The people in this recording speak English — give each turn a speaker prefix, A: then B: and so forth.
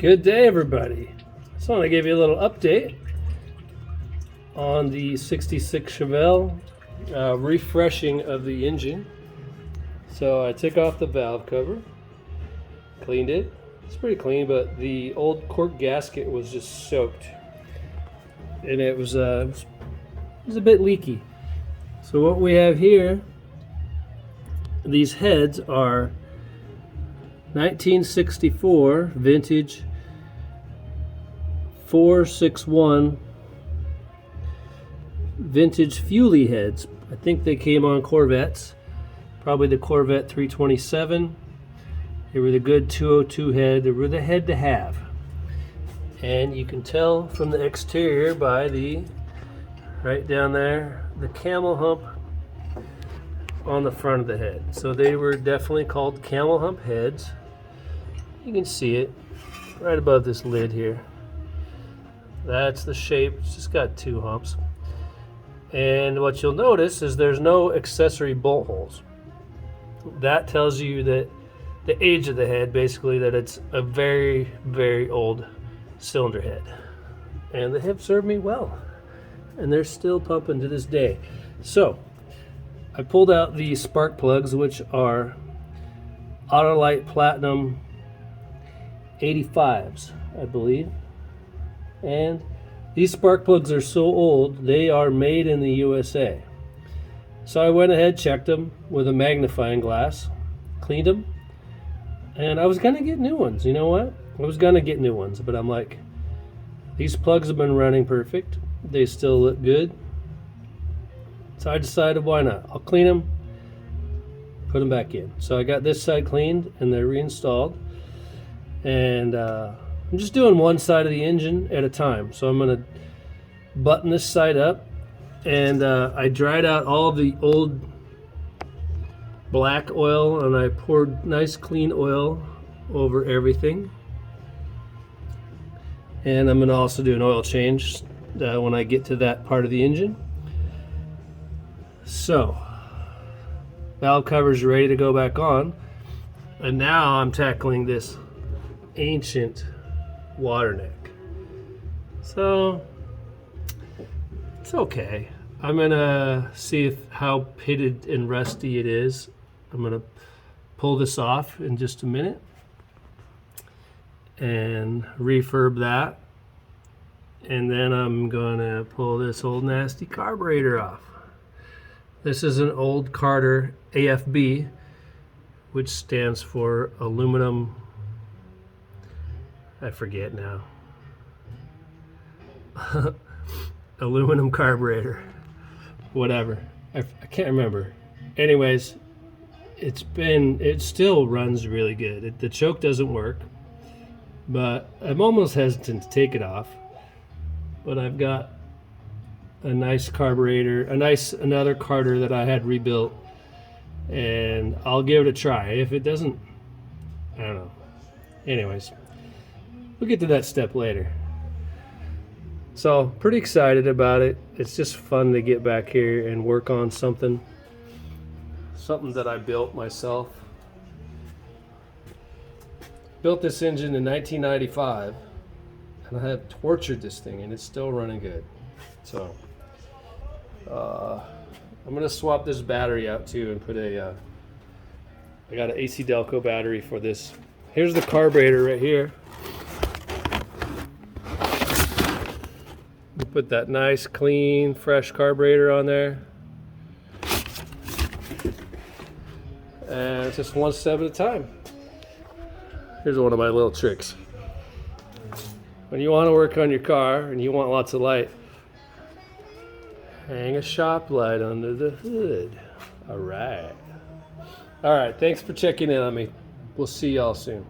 A: Good day, everybody. Just want to give you a little update on the 66 Chevelle refreshing of the engine. So I took off the valve cover, cleaned it. It's pretty clean, but the old cork gasket was just soaked, and it was a bit leaky. So what we have here, these heads are 1964 vintage 461 vintage Fuelie heads. I think they came on Corvettes, probably the Corvette 327. They were the good 202 head. They were the head to have. And you can tell from the exterior by the, right down there, the camel hump on the front of the head. So they were definitely called camel hump heads. You can see it right above this lid here. That's the shape. It's just got two humps. And what you'll notice is there's no accessory bolt holes. That tells you that the age of the head, basically, that it's a very, very old cylinder head. And they have served me well. And they're still pumping to this day. So I pulled out the spark plugs, which are Autolite Platinum 85s, I believe. And these spark plugs are so old, they are made in the USA. So I went ahead, checked them with a magnifying glass, cleaned them, and I was gonna get new ones. You know what? I was gonna get new ones, but I'm like, these plugs have been running perfect. They still look good. So I decided, why not? I'll clean them, put them back in. So I got this side cleaned and they're reinstalled. And I'm just doing one side of the engine at a time. So I'm gonna button this side up, and I dried out all the old black oil and I poured nice clean oil over everything. And I'm gonna also do an oil change when I get to that part of the engine. So, valve cover's ready to go back on, and now I'm tackling this ancient water neck. So, it's okay. I'm gonna see how pitted and rusty it is. I'm gonna pull this off in just a minute and refurb that, and then I'm gonna pull this old nasty carburetor off. This is an old Carter AFB, which stands for aluminum, I forget now. Aluminum carburetor, whatever. I can't remember. Anyways, it still runs really good. The choke doesn't work, but I'm almost hesitant to take it off. But I've got a nice carburetor, another Carter that I had rebuilt, and I'll give it a try. If it doesn't, I don't know. Anyways, we'll get to that step later. So pretty excited about it. It's just fun to get back here and work on something that I built myself. Built this engine in 1995, and I have tortured this thing, and it's still running good. So I'm gonna swap this battery out too and put I got an AC Delco battery for this. Here's the carburetor right here. We put that nice, clean, fresh carburetor on there. And it's just one step at a time. Here's one of my little tricks. When you want to work on your car and you want lots of light, hang a shop light under the hood. All right. Thanks for checking in on me. We'll see y'all soon.